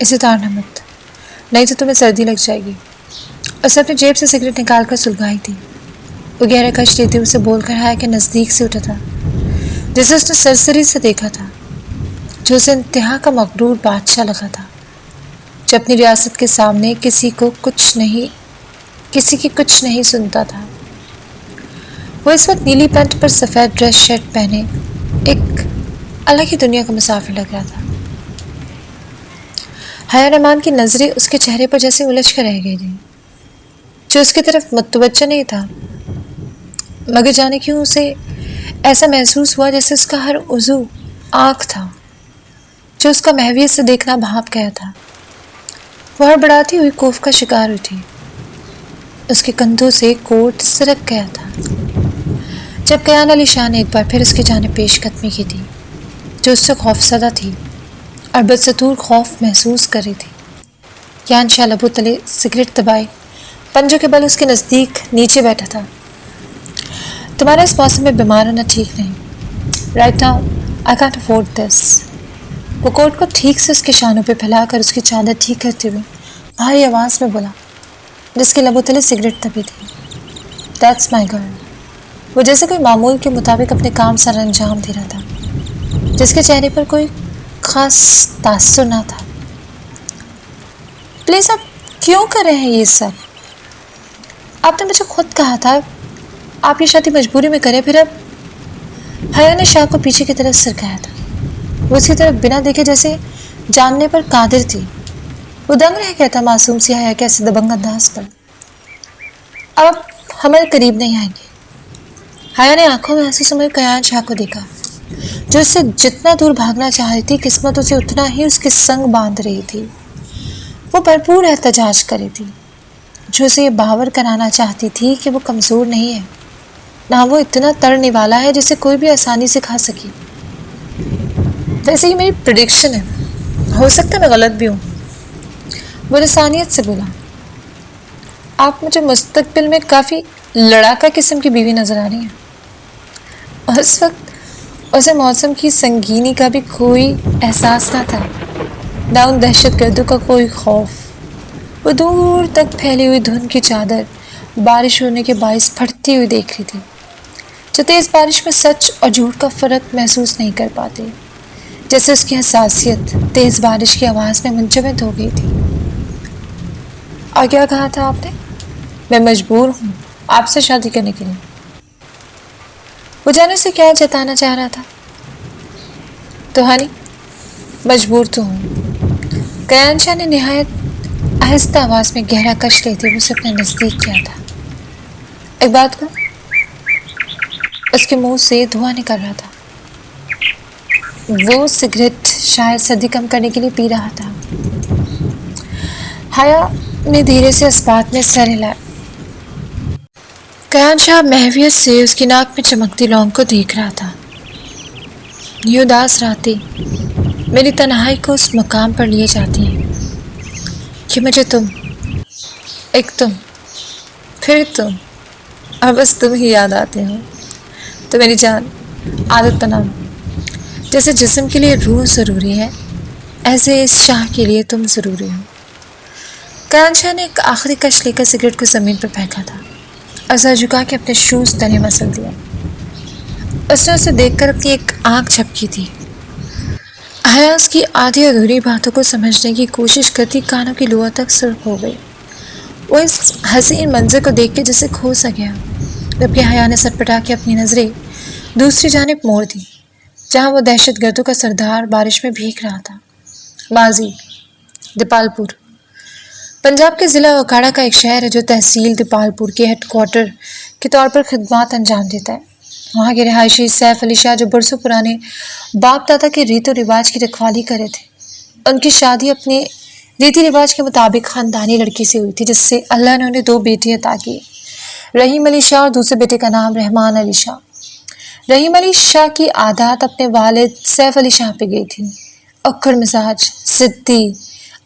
اسے تارنا مت، نہیں تو تمہیں سردی لگ جائے گی۔ اس نے اپنی جیب سے سگریٹ نکال کر سلگائی تھی۔ وہ گہرا کش لیتے اسے بول کر حیا کے نزدیک سے اٹھا تھا، جسے اس نے سرسری سے دیکھا تھا، جو اسے انتہا کا مغرور بادشاہ لگا تھا، جو اپنی ریاست کے سامنے کسی کی کچھ نہیں سنتا تھا۔ وہ اس وقت نیلی پینٹ پر سفید ڈریس شرٹ پہنے ایک الگ ہی دنیا کا مسافر لگ رہا تھا۔ حیا رحمان کی نظریں اس کے چہرے پر جیسے الجھ کر رہ گئی تھیں، جو اس کی طرف متوجہ نہیں تھا، مگر جانے کیوں اسے ایسا محسوس ہوا جیسے اس کا ہر عضو آنکھ تھا، جو اس کا محویت سے دیکھنا بھانپ گیا تھا۔ وہ ہڑبڑاتی ہوئی خوف کا شکار ہوئی تھی۔ اس کے کندھوں سے کوٹ سرک گیا تھا جب کیان علی شاہ نے ایک بار پھر اس کی جانب پیش قدمی کی تھی، جو اس سے خوفزدہ تھی اور بدستور خوف محسوس کر رہی تھی۔ کیان شاہ لبوں تلے سگریٹ دبائے پنجوں کے بل اس کے نزدیک نیچے بیٹھا تھا۔ تمہارا اس موسم میں بیمار ہونا ٹھیک نہیں۔ Right now I can't afford this. وہ کوٹ کو ٹھیک سے اس کے شانوں پہ پھیلا کر اس کی چادر ٹھیک کرتے ہوئے بھاری آواز میں بولا، جس کے لبوں تلے سگریٹ دبی تھی۔ That's my girl. وہ جیسے کوئی معمول کے مطابق اپنے کام سر انجام دے رہا تھا، جس کے چہرے پر کوئی خاص تاثر نہ تھا۔ پلیز آپ کیوں کر رہے ہیں یہ سب؟ آپ نے مجھے خود کہا تھا آپ یہ شادی مجبوری میں کریں، پھر اب… حیا نے شاہ کو پیچھے کی طرف سرکایا تھا۔ وہ اس کی طرف بنا دیکھے جیسے جاننے پر قادر تھی۔ وہ دنگ رہ گیا تھا معصوم سی حیا کے ایسے دبنگ انداز پر۔ اب آپ ہمارے قریب نہیں آئیں گے۔ حیا نے آنکھوں میں آنسو سمیت کیان شاہ کو دیکھا، جو اس سے جتنا دور بھاگنا چاہ رہی تھی، قسمت اسے اتنا ہی اس کے سنگ باندھ رہی تھی۔ وہ بھرپور احتجاج کر رہی تھی، جو اسے یہ باور کرانا چاہتی تھی کہ وہ کمزور نہیں ہے، نہ وہ اتنا تڑنے والا ہے جسے کوئی بھی آسانی سے کھا سکے۔ ویسے یہ میری پریڈکشن ہے، ہو سکتا ہے میں غلط بھی ہوں۔ وہ لسانیت سے بولا، آپ مجھے مستقبل میں کافی لڑاکا قسم کی بیوی نظر آ رہی ہیں۔ اس وقت اسے موسم کی سنگینی کا بھی کوئی احساس نہ تھا، نہ ان دہشت گردوں کا کوئی خوف۔ وہ دور تک پھیلی ہوئی دھند کی چادر بارش ہونے کے باعث پھٹتی ہوئی دیکھ رہی تھی، جو تیز بارش میں سچ اور جھوٹ کا فرق محسوس نہیں کر پاتی، جیسے اس کی حساسیت تیز بارش کی آواز میں منجمد ہو گئی تھی۔ اور کیا کہا تھا آپ نے؟ میں مجبور ہوں آپ سے شادی کرنے کے لیے۔ وہ جانے سے کیا جتانا چاہ رہا تھا؟ تو ہانی مجبور تو ہوں۔ کیان شاہ نے نہایت آہستہ آواز میں گہرا کش لیتے اسے اپنے نزدیک کیا تھا۔ ایک بات کہوں، اس کے منہ سے دھواں نکل رہا تھا۔ وہ سگریٹ شاید سردی کم کرنے کے لیے پی رہا تھا۔ حیا نے دھیرے سے اس بات میں سر ہلایا۔ کیان شاہ محویت سے اس کی ناک میں چمکتی لونگ کو دیکھ رہا تھا۔ یہ اداس راتیں میری تنہائی کو اس مقام پر لیے جاتی ہیں کہ مجھے تم، ایک تم، پھر تم، اور بس تم ہی یاد آتے ہو۔ تو میری جان، عادت بنا لو۔ جیسے جسم کے لیے روح ضروری ہے، ایسے اس شاہ کے لیے تم ضروری ہو۔ کیان شاہ نے ایک آخری کش لے کر سگریٹ کو زمین پر پھینکا تھا اور سر جھکا کے اپنے شوز تنے مسل دیا۔ اس نے اسے دیکھ کر اپنی ایک آنکھ جھپکی تھی۔ حیا اس کی آدھی ادھوری باتوں کو سمجھنے کی کوشش کرتی کانوں کی لوہا تک سرخ ہو گئی۔ وہ اس حسین منظر کو دیکھ کے جسے کھو سا گیا، جبکہ حیا نے سر پٹا کے اپنی نظریں دوسری جانب موڑ دی، جہاں وہ دہشت گردوں کا سردار بارش میں بھیگ رہا تھا۔ ماضی دیپال پور پنجاب کے ضلع اوکاڑا کا ایک شہر ہے، جو تحصیل دیپال پور کے ہیڈ کوارٹر کے طور پر خدمات انجام دیتا ہے۔ وہاں کے رہائشی سیف علی شاہ، جو برسوں پرانے باپ دادا کے ریت و رواج کی رکھوالی کرے تھے، ان کی شادی اپنے ریتی رواج کے مطابق خاندانی لڑکی سے ہوئی تھی، جس سے اللہ نے انہیں 2 بیٹے عطا کیے، رحیم علی شاہ اور دوسرے بیٹے کا نام رحمان علی شاہ۔ رحیم علی شاہ کی عادات اپنے والد سیف علی شاہ پہ گئی تھی، اکڑ مزاج، ضدی،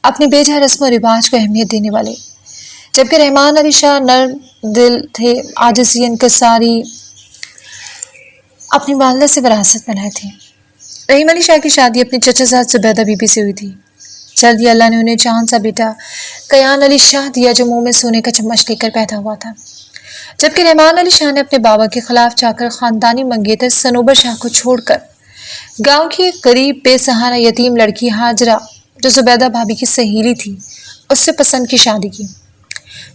اپنی بے جا رسم و رواج کو اہمیت دینے والے، جبکہ رحمان علی شاہ نرم دل تھے، عاجزی، انکساری اپنی والدہ سے وراثت میں لائے تھے۔ رحیم علی شاہ کی شادی اپنی چچا زاد زبیدہ بی بی سے ہوئی تھی، جلدی اللہ نے انہیں چاند سا بیٹا کیان علی شاہ دیا جو منہ میں سونے کا چمچ لے کر پیدا ہوا تھا، جبکہ رحمان علی شاہ نے اپنے بابا کے خلاف جا کر خاندانی منگیتر صنوبر شاہ کو چھوڑ کر گاؤں کی ایک غریب بے سہارا یتیم لڑکی ہاجرہ جو زبیدہ بھابھی کی سہیلی تھی اس سے پسند کی شادی کی،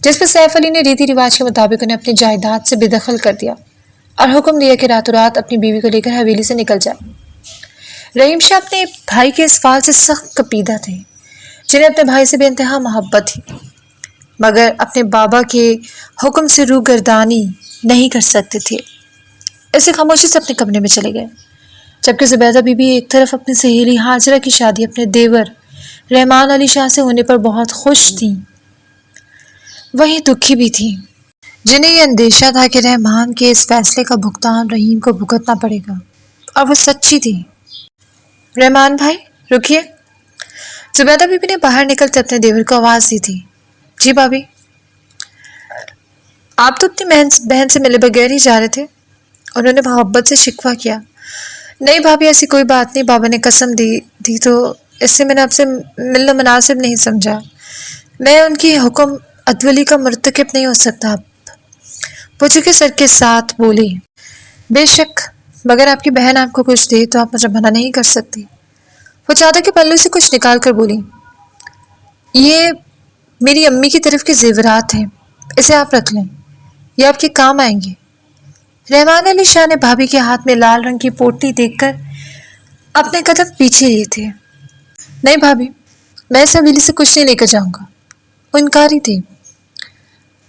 جس پر سیف علی نے ریتی رواج کے مطابق انہیں اپنی جائیداد سے بے دخل کر دیا اور حکم دیا کہ راتوں رات اپنی بیوی کو لے کر حویلی سے نکل جائے۔ رحیم شاہ اپنے بھائی کے اس فعل سے سخت کپیدہ تھے، جنہیں اپنے بھائی سے بے انتہا محبت تھی، مگر اپنے بابا کے حکم سے روگردانی نہیں کر سکتے تھے، اسے خاموشی سے اپنے کمرے میں چلے گئے، جبکہ زبیدہ بی بی ایک طرف اپنی سہیلی ہاجرہ کی شادی اپنے دیور رحمان علی شاہ سے ہونے پر بہت خوش تھیں، وہیں دکھی بھی تھیں، جنہیں یہ اندیشہ تھا کہ رحمان کے اس فیصلے کا بھگتان رحیم کو بھگتنا پڑے گا، اور وہ سچی تھی۔ رحمان بھائی رکیے، زبیدہ بی بی نے باہر نکلتے اپنے دیور کو آواز دی تھی۔ جی بھابھی، آپ تو اپنی بہن سے ملے بغیر ہی جا رہے تھے؟ انہوں نے محبت سے شکوہ کیا۔ نہیں بھابھی، ایسی کوئی بات نہیں، بابا نے قسم دی تو اس سے میں نے آپ سے ملنا مناسب نہیں سمجھا، میں ان کی حکم عدولی کا مرتکب نہیں ہو سکتا۔ وہ چونکہ سر کے ساتھ بولی، بے شک، مگر آپ کی بہن آپ کو کچھ دے تو آپ مجھے منع نہیں کر سکتی۔ وہ چادر کے پلو سے کچھ نکال کر بولی، یہ میری امی کی طرف کے زیورات ہیں، اسے آپ رکھ لیں، یہ آپ کے کام آئیں گے۔ رحمان علی شاہ نے بھابھی کے ہاتھ میں لال رنگ کی پوٹلی دیکھ کر اپنے قدم پیچھے لیے تھے۔ نہیں بھابھی، میں اس حویلی سے کچھ نہیں لے کر جاؤں گا، وہ انکاری تھی۔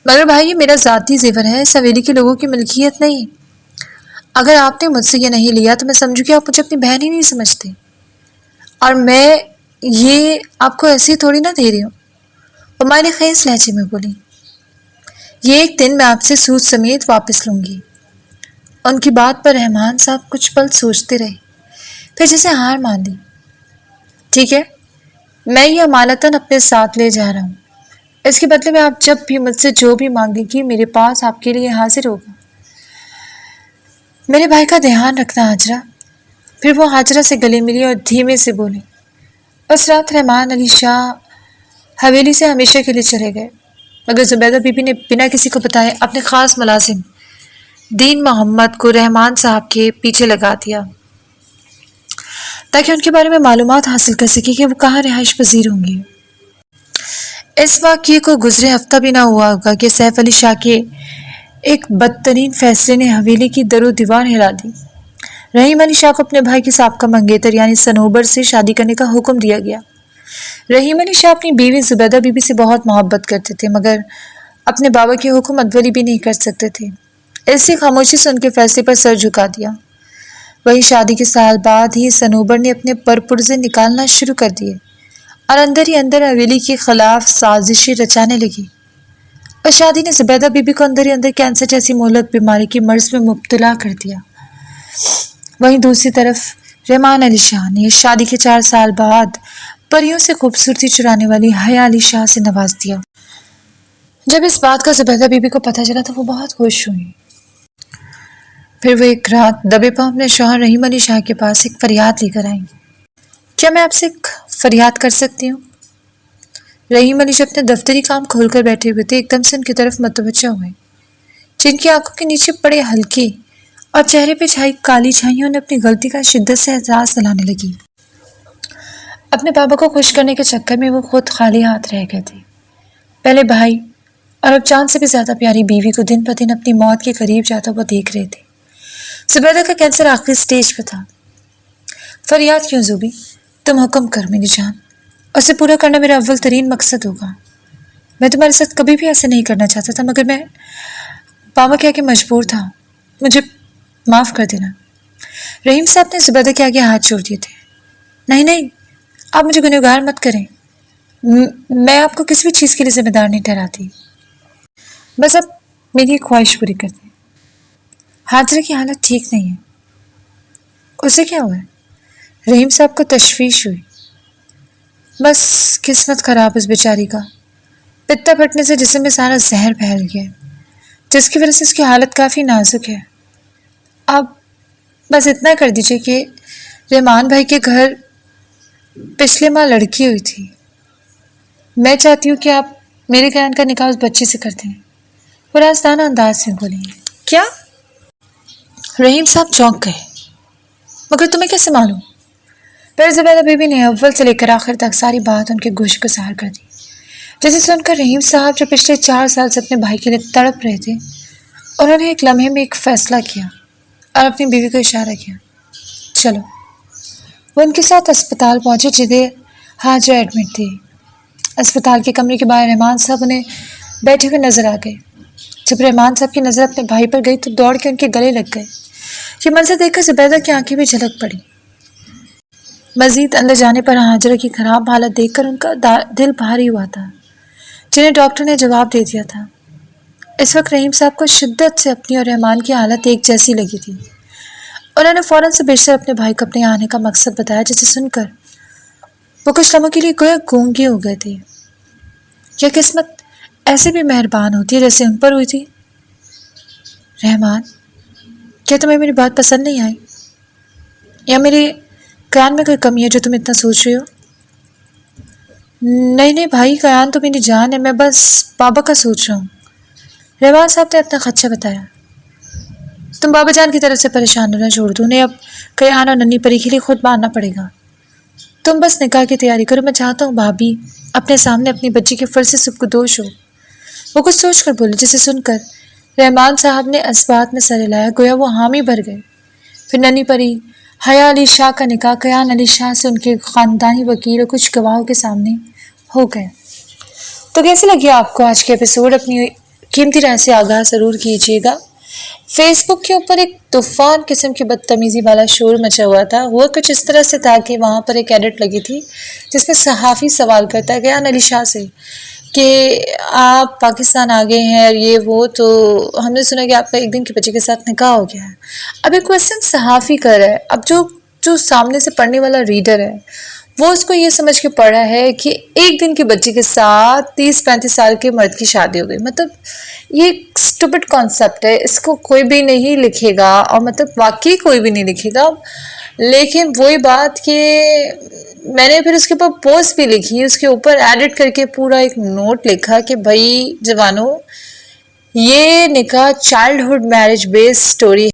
مگر بھائی یہ میرا ذاتی زیور ہے، اس حویلی کے لوگوں کی ملکیت نہیں، اگر آپ نے مجھ سے یہ نہیں لیا تو میں سمجھوں کہ آپ مجھے اپنی بہن ہی نہیں سمجھتے، اور میں یہ آپ کو ایسے ہی تھوڑی نہ دے رہی ہوں۔ وہ معنی خیز لہجے میں بولی، یہ ایک دن میں آپ سے سود سمیت واپس لوں گی۔ ان کی بات پر رحمان صاحب کچھ پل سوچتے رہے، پھر جیسے ہار مان لی۔ ٹھیک ہے، میں یہ امانتاً اپنے ساتھ لے جا رہا ہوں، اس کے بدلے میں آپ جب بھی مجھ سے جو بھی مانگیں گی میرے پاس آپ کے لیے حاضر ہوگا۔ میرے بھائی کا دھیان رکھنا ہاجرہ۔ پھر وہ ہاجرہ سے گلے ملی اور دھیمے سے بولی۔ اس رات رحمان علی شاہ حویلی سے ہمیشہ کے لیے چلے گئے، مگر زبیدہ بی بی نے بنا کسی کو بتائے اپنے خاص ملازم دین محمد کو رحمان صاحب کے پیچھے لگا دیا تاکہ ان کے بارے میں معلومات حاصل کر سکے کہ وہ کہاں رہائش پذیر ہوں گے۔ اس واقعے کو گزرے ہفتہ بھی نہ ہوا ہوگا کہ سیف علی شاہ کے ایک بدترین فیصلے نے حویلی کی در و دیوار ہلا دی۔ رحیم علی شاہ کو اپنے بھائی کی سابقہ منگیتر یعنی صنوبر سے شادی کرنے کا حکم دیا گیا۔ رحیم علی شاہ اپنی بیوی زبیدہ بی بی سے بہت محبت کرتے تھے، مگر اپنے بابا کے حکم عدولی بھی نہیں کر سکتے تھے، اس لیے خاموشی سے ان کے فیصلے پر سر جھکا دیا۔ وہی شادی کے سال بعد ہی صنوبر نے اپنے پرپرزے نکالنا شروع کر دیے اور اندر ہی اندر حویلی کے خلاف سازشیں رچانے لگی۔ اس شادی نے زبیدہ بی بی کو اندر ہی اندر کینسر جیسی مہلک بیماری کی مرض میں مبتلا کر دیا۔ وہیں دوسری طرف رحمان علی شاہ نے شادی کے 4 سال بعد پریوں سے خوبصورتی چرانے والی حیا علی شاہ سے نواز دیا۔ جب اس بات کا زبیدہ بی بی کو پتہ چلا تو وہ بہت خوش ہوئی۔ پھر وہ ایک رات دبے پاؤں اپنے شوہر رحیم علی شاہ کے پاس ایک فریاد لے کر آئیں۔ کیا میں آپ سے ایک فریاد کر سکتی ہوں؟ رحیم علی جو اپنے دفتری کام کھول کر بیٹھے ہوئے تھے ایک دم سے ان کی طرف متوجہ ہوئے، جن کی آنکھوں کے نیچے بڑے ہلکے اور چہرے پہ چھائی کالی چھائیوں نے اپنی غلطی کا شدت سے احساس دلانے لگی۔ اپنے بابا کو خوش کرنے کے چکر میں وہ خود خالی ہاتھ رہ گئے تھے۔ پہلے بھائی اور اب جان سے بھی زیادہ پیاری بیوی کو دن بہ دن اپنی موت کے قریب جاتا وہ دیکھ رہے تھے۔ زبیدہ کا کینسر آخری سٹیج پہ تھا۔ فریاد کیوں زوبی؟ تم حکم کر میری جان، اسے پورا کرنا میرا اول ترین مقصد ہوگا۔ میں تمہارے ساتھ کبھی بھی ایسا نہیں کرنا چاہتا تھا، مگر میں بابا کے آگے مجبور تھا، مجھے معاف کر دینا۔ رحیم صاحب نے زبیدہ کے آگے ہاتھ جوڑ دیے تھے۔ نہیں، آپ مجھے گنہگار مت کریں، میں آپ کو کسی بھی چیز کے لیے ذمہ دار نہیں ٹھہراتی، بس اب میری ایک خواہش پوری کر دیں۔ ہاجرہ کی حالت ٹھیک نہیں ہے۔ اسے کیا ہوا ہے؟ رحیم صاحب کو تشویش ہوئی۔ بس قسمت خراب اس بیچاری کا، پتا پھٹنے سے جسم میں سارا زہر پھیل گیا، جس کی وجہ سے اس کی حالت کافی نازک ہے۔ آپ بس اتنا کر دیجئے کہ رحمان بھائی کے گھر پچھلے ماہ لڑکی ہوئی تھی، میں چاہتی ہوں کہ آپ میرے قیان کا نکاح اس بچی سے کر دیں، وہ رازدانہ انداز میں بولی۔ کیا؟ رحیم صاحب چونک گئے۔ مگر تمہیں کیسے معلوم؟ پھر زبیدہ بی بی نے اول سے لے کر آخر تک ساری بات ان کے گوش گزار کر دی، جسے سن کر رحیم صاحب جو پچھلے 4 سال سے اپنے بھائی کے لیے تڑپ رہے تھے، انہوں نے ایک لمحے میں ایک فیصلہ کیا اور اپنی بیوی کو اشارہ کیا، چلو۔ وہ ان کے ساتھ اسپتال پہنچے جدھر حاجرہ ایڈمٹ تھی۔ اسپتال کے کمرے کے باہر رحمان صاحب انہیں بیٹھے ہوئے نظر آ گئے۔ جب رحمان صاحب کی نظر اپنے بھائی پر گئی تو دوڑ کے ان کے گلے لگ گئے۔ یہ منظر دیکھ کر زبیدہ کی آنکھیں بھی جھلک پڑی۔ مزید اندر جانے پر حاجرہ کی خراب حالت دیکھ کر ان کا دل بھاری ہوا تھا، جنہیں ڈاکٹر نے جواب دے دیا تھا۔ اس وقت رحیم صاحب کو شدت سے اپنی اور رحمان کی حالت ایک جیسی لگی تھی۔ انہوں نے فوراً سے بیشتر اپنے بھائی کو اپنے آنے کا مقصد بتایا، جسے سن کر وہ کچھ لمحوں کے لیے گویا گونگے ہو گئے تھے۔ کیا قسمت ایسے بھی مہربان ہوتی ہے جیسے ان پر ہوئی تھی؟ رحمان، کیا تمہیں میری بات پسند نہیں آئی، یا میرے قیان میں کوئی کمی ہے جو تم اتنا سوچ رہے ہو؟ نہیں بھائی، قیان تو میری جان ہے، میں بس بابا کا سوچ رہا ہوں، رحمان صاحب نے اپنا خدشہ بتایا۔ تم بابا جان کی طرف سے پریشان ہونا چھوڑ دو، انہیں اب قیان اور ننھی پری کے لیے خود ماننا پڑے گا۔ تم بس نکاح کی تیاری کرو، میں چاہتا ہوں بھابھی اپنے سامنے اپنی بچی کے فرض سے سبکدوش ہو۔ وہ کچھ سوچ کر بولے، جسے سن کر رحمان صاحب نے اسبات میں سر ہلایا، گویا وہ حامی بھر گئے۔ پھر ننھی پری حیا علی شاہ کا نکاح قیان علی شاہ سے ان کے خاندانی وکیل اور کچھ گواہوں کے سامنے ہو گئے۔ تو کیسے لگی آپ کو آج کے ایپیسوڈ؟ اپنی قیمتی رائے سے آگاہ ضرور کیجیے گا۔ فیس بک کے اوپر ایک طوفان قسم کی بدتمیزی والا شور مچا ہوا تھا۔ ہوا کچھ اس طرح سے تھا کہ وہاں پر ایک ایڈٹ لگی تھی جس میں صحافی سوال کرتا ہے قیان علی شاہ سے کہ آپ پاکستان آ گئے ہیں اور یہ وہ، تو ہم نے سنا کہ آپ کا ایک دن کی بچی کے ساتھ نکاح ہو گیا ہے۔ اب ایک کوشچن صحافی کر رہا ہے، اب جو سامنے سے پڑھنے والا ریڈر ہے وہ اس کو یہ سمجھ کے پڑھا ہے کہ ایک دن کی بچی کے ساتھ 30-35 سال کے مرد کی شادی ہو گئی۔ مطلب یہ ایک اسٹوپڈ کانسیپٹ ہے، اس کو کوئی بھی نہیں لکھے گا، اور مطلب واقعی کوئی بھی نہیں لکھے گا۔ لیکن وہی بات کہ میں نے پھر اس کے اوپر پوسٹ بھی لکھی، اس کے اوپر ایڈٹ کر کے پورا ایک نوٹ لکھا کہ بھائی جوانوں، یہ نکاح چائلڈ ہوڈ میرج بیس سٹوری